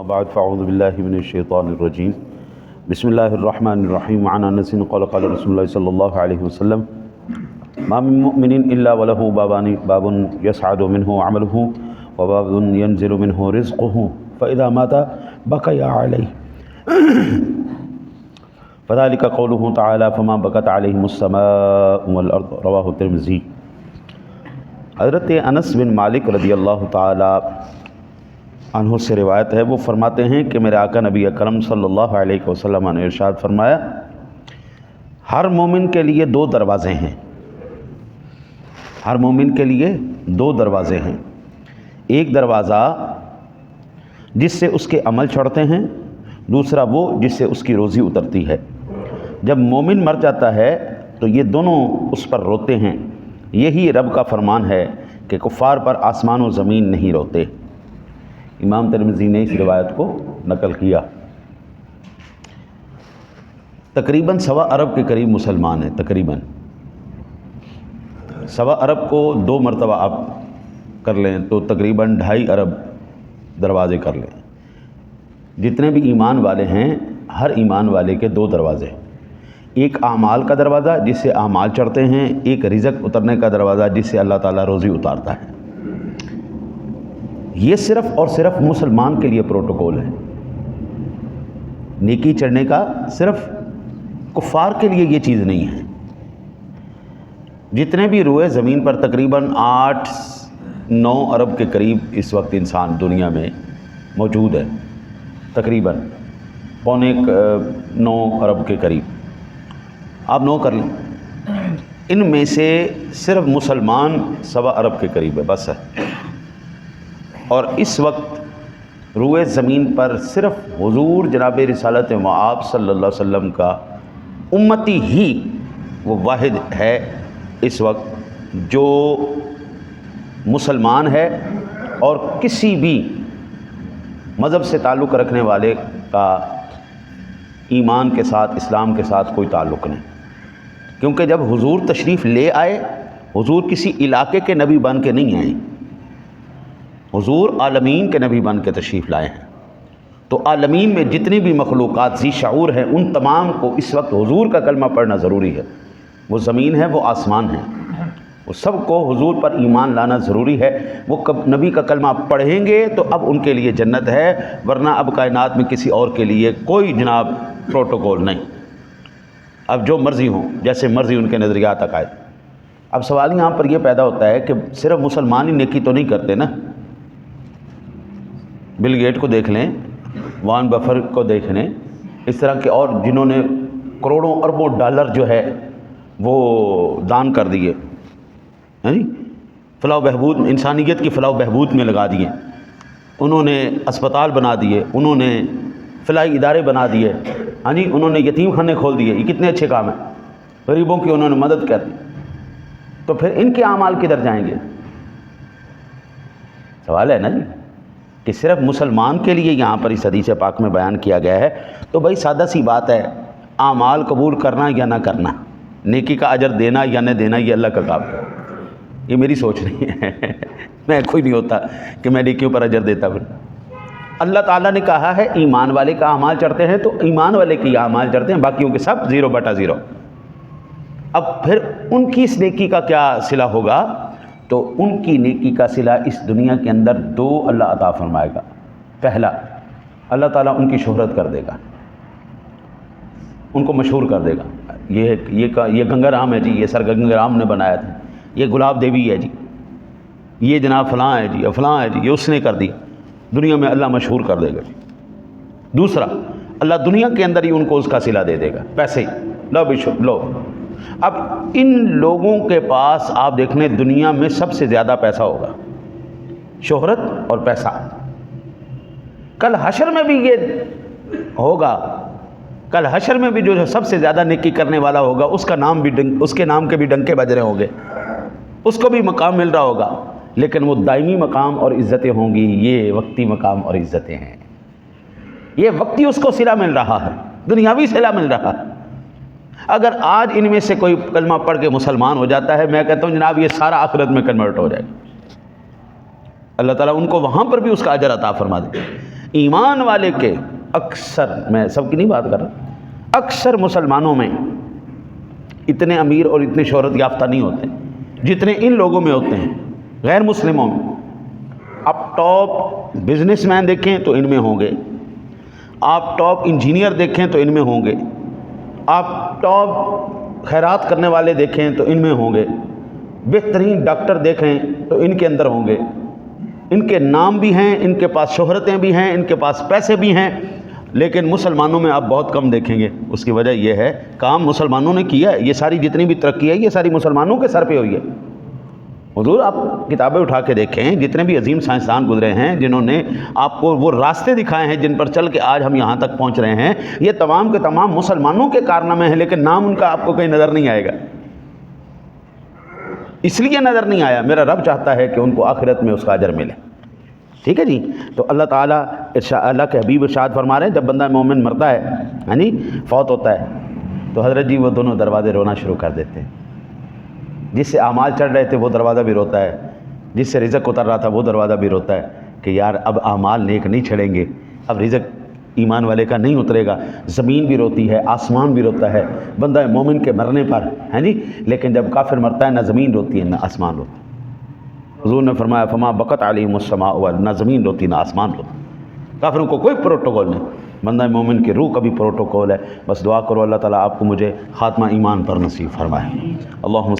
بعد فاعوذ باللہ من الشیطان الرجیم بسم اللہ الرحمن الرحیم عن انس قال قال رسول اللہ صلی اللہ علیہ وسلم ما من مؤمن الا وله باب يسعد منه عمله وباب ينزل منه رزقه فاذا مات بقي عليه فذلك قوله تعالى فما بكت عليهم السماء والارض رواہ الترمذی۔ حضرت انس بن مالک رضی اللہ تعالی عنہ سے روایت ہے، وہ فرماتے ہیں کہ میرے آقا نبی اکرم صلی اللہ علیہ وسلم نے ارشاد فرمایا، ہر مومن کے لیے دو دروازے ہیں، ہر مومن کے لیے دو دروازے ہیں، ایک دروازہ جس سے اس کے عمل چڑھتے ہیں، دوسرا وہ جس سے اس کی روزی اترتی ہے۔ جب مومن مر جاتا ہے تو یہ دونوں اس پر روتے ہیں۔ یہی رب کا فرمان ہے کہ کفار پر آسمان و زمین نہیں روتے۔ امام ترمذی نے اس روایت کو نقل کیا۔ تقریباً 1.25 ارب کے قریب مسلمان ہیں، تقریباً 1.25 ارب کو 2 مرتبہ آپ کر لیں تو تقریباً 2.5 ارب دروازے کر لیں۔ جتنے بھی ایمان والے ہیں، ہر ایمان والے کے 2 دروازے ہیں، ایک اعمال کا دروازہ جس سے اعمال چڑھتے ہیں، ایک رزق اترنے کا دروازہ جس سے اللہ تعالیٰ روزی اتارتا ہے۔ یہ صرف اور صرف مسلمان کے لیے پروٹوکول ہے، نیکی چڑھنے کا صرف کفار کے لیے یہ چیز نہیں ہے۔ جتنے بھی روئے زمین پر تقریباً 8-9 ارب کے قریب اس وقت انسان دنیا میں موجود ہے، تقریباً 8.9 ارب کے قریب آپ 9 کر لیں، ان میں سے صرف مسلمان 1.25 ارب کے قریب ہے، بس ہے۔ اور اس وقت روئے زمین پر صرف حضور جناب رسالت مآب صلی اللہ علیہ وسلم کا امتی ہی وہ واحد ہے اس وقت جو مسلمان ہے، اور کسی بھی مذہب سے تعلق رکھنے والے کا ایمان کے ساتھ، اسلام کے ساتھ کوئی تعلق نہیں، کیونکہ جب حضور تشریف لے آئے، حضور کسی علاقے کے نبی بن کے نہیں آئے، حضور عالمین کے نبی بن کے تشریف لائے ہیں۔ تو عالمین میں جتنی بھی مخلوقات ذی شعور ہیں، ان تمام کو اس وقت حضور کا کلمہ پڑھنا ضروری ہے۔ وہ زمین ہے، وہ آسمان ہے، وہ سب کو حضور پر ایمان لانا ضروری ہے۔ وہ نبی کا کلمہ پڑھیں گے تو اب ان کے لیے جنت ہے، ورنہ اب کائنات میں کسی اور کے لیے کوئی جناب پروٹوکول نہیں، اب جو مرضی ہوں، جیسے مرضی ان کے نظریات عقائد۔ اب سوال یہاں پر یہ پیدا ہوتا ہے کہ صرف مسلمان ہی نیکی تو نہیں کرتے نا۔ بل گیٹ کو دیکھ لیں، وارن بفیٹ کو دیکھ لیں، اس طرح کے اور جنہوں نے کروڑوں اربوں ڈالر جو ہے وہ دان کر دیے، فلاح و بہبود، انسانیت کی فلاح و بہبود میں لگا دیے، انہوں نے اسپتال بنا دیے، انہوں نے فلاحی ادارے بنا دیے، انہوں نے یتیم خانے کھول دیے۔ یہ کتنے اچھے کام ہیں، غریبوں کی انہوں نے مدد کر دی، تو پھر ان کے اعمال کدھر جائیں گے؟ سوال ہے نا جی، کہ صرف مسلمان کے لیے یہاں پر اس حدیث پاک میں بیان کیا گیا ہے۔ تو بھائی سادہ سی بات ہے، اعمال قبول کرنا یا نہ کرنا، نیکی کا اجر دینا یا نہ دینا، یہ اللہ کا کام ہے، یہ میری سوچ نہیں ہے۔ میں کوئی نہیں ہوتا کہ میں نیکیوں پر اجر دیتا ہوں۔ اللہ تعالیٰ نے کہا ہے ایمان والے کا اعمال چڑھتے ہیں، تو ایمان والے کے اعمال چڑھتے ہیں، باقیوں کے سب 0/0۔ اب پھر ان کی اس نیکی کا کیا صلہ ہوگا؟ تو ان کی نیکی کا صلہ اس دنیا کے اندر 2 اللہ عطا فرمائے گا۔ پہلا، اللہ تعالیٰ ان کی شہرت کر دے گا، ان کو مشہور کر دے گا، یہ گنگا رام ہے جی، یہ سر گنگا رام نے بنایا تھا، یہ گلاب دیوی ہے جی، یہ جناب فلاں ہے جی، فلاں ہے جی، یہ اس نے کر دیا، دنیا میں اللہ مشہور کر دے گا جی۔ دوسرا، اللہ دنیا کے اندر ہی ان کو اس کا صلہ دے دے گا، پیسے ہی لو۔ اب ان لوگوں کے پاس آپ دیکھ لیں دنیا میں سب سے زیادہ پیسہ ہوگا، شہرت اور پیسہ۔ کل حشر میں بھی یہ ہوگا، کل حشر میں بھی جو سب سے زیادہ نیکی کرنے والا ہوگا، اس کا نام بھی اس کے نام کے بھی ڈنکے بج رہے ہوں گے، اس کو بھی مقام مل رہا ہوگا، لیکن وہ دائمی مقام اور عزتیں ہوں گی، یہ وقتی مقام اور عزتیں ہیں۔ یہ وقتی اس کو صلہ مل رہا ہے، دنیاوی صلہ مل رہا ہے۔ اگر آج ان میں سے کوئی کلمہ پڑھ کے مسلمان ہو جاتا ہے، میں کہتا ہوں جناب یہ سارا آخرت میں کنورٹ ہو جائے گا، اللہ تعالیٰ ان کو وہاں پر بھی اس کا اجر عطا فرما دے۔ ایمان والے کے اکثر، میں سب کی نہیں بات کر رہا، اکثر مسلمانوں میں اتنے امیر اور اتنے شہرت یافتہ نہیں ہوتے جتنے ان لوگوں میں ہوتے ہیں غیر مسلموں میں۔ آپ ٹاپ بزنس مین دیکھیں تو ان میں ہوں گے، آپ ٹاپ انجینئر دیکھیں تو ان میں ہوں گے، آپ ٹاپ خیرات کرنے والے دیکھیں تو ان میں ہوں گے، بہترین ڈاکٹر دیکھیں تو ان کے اندر ہوں گے۔ ان کے نام بھی ہیں، ان کے پاس شہرتیں بھی ہیں، ان کے پاس پیسے بھی ہیں، لیکن مسلمانوں میں آپ بہت کم دیکھیں گے۔ اس کی وجہ یہ ہے کام مسلمانوں نے کیا ہے، یہ ساری جتنی بھی ترقی ہے یہ ساری مسلمانوں کے سر پہ ہوئی ہے۔ حضور آپ کتابیں اٹھا کے دیکھیں، جتنے بھی عظیم سائنسدان گزرے ہیں جنہوں نے آپ کو وہ راستے دکھائے ہیں جن پر چل کے آج ہم یہاں تک پہنچ رہے ہیں، یہ تمام کے تمام مسلمانوں کے کارنامے ہیں، لیکن نام ان کا آپ کو کہیں نظر نہیں آئے گا۔ اس لیے نظر نہیں آیا، میرا رب چاہتا ہے کہ ان کو آخرت میں اس کا اجر ملے۔ ٹھیک ہے جی، تو اللہ تعالیٰ اللہ کے حبیب ارشاد فرما رہے ہیں جب بندہ مومن مرتا ہے، یعنی فوت ہوتا ہے، تو حضرت جی وہ دونوں دروازے رونا شروع کر دیتے ہیں۔ جس سے اعمال چڑھ رہے تھے وہ دروازہ بھی روتا ہے، جس سے رزق اتر رہا تھا وہ دروازہ بھی روتا ہے کہ یار اب اعمال نیک نہیں چڑھیں گے، اب رزق ایمان والے کا نہیں اترے گا۔ زمین بھی روتی ہے، آسمان بھی روتا ہے بندہ مومن کے مرنے پر، ہے جی، لیکن جب کافر مرتا ہے نہ زمین روتی ہے نہ آسمان روتا ہے۔ حضور نے فرمایا فما بقت علیہم السماء والارض، نہ زمین روتی نہ آسمان روتا۔ کافروں کو کوئی پروٹوکول نہیں، بندہ مومن کی روح کا بھی پروٹوکول ہے۔ بس دعا کرو اللہ تعالیٰ آپ کو مجھے خاتمہ ایمان پر نصیب فرمائے۔ اللہم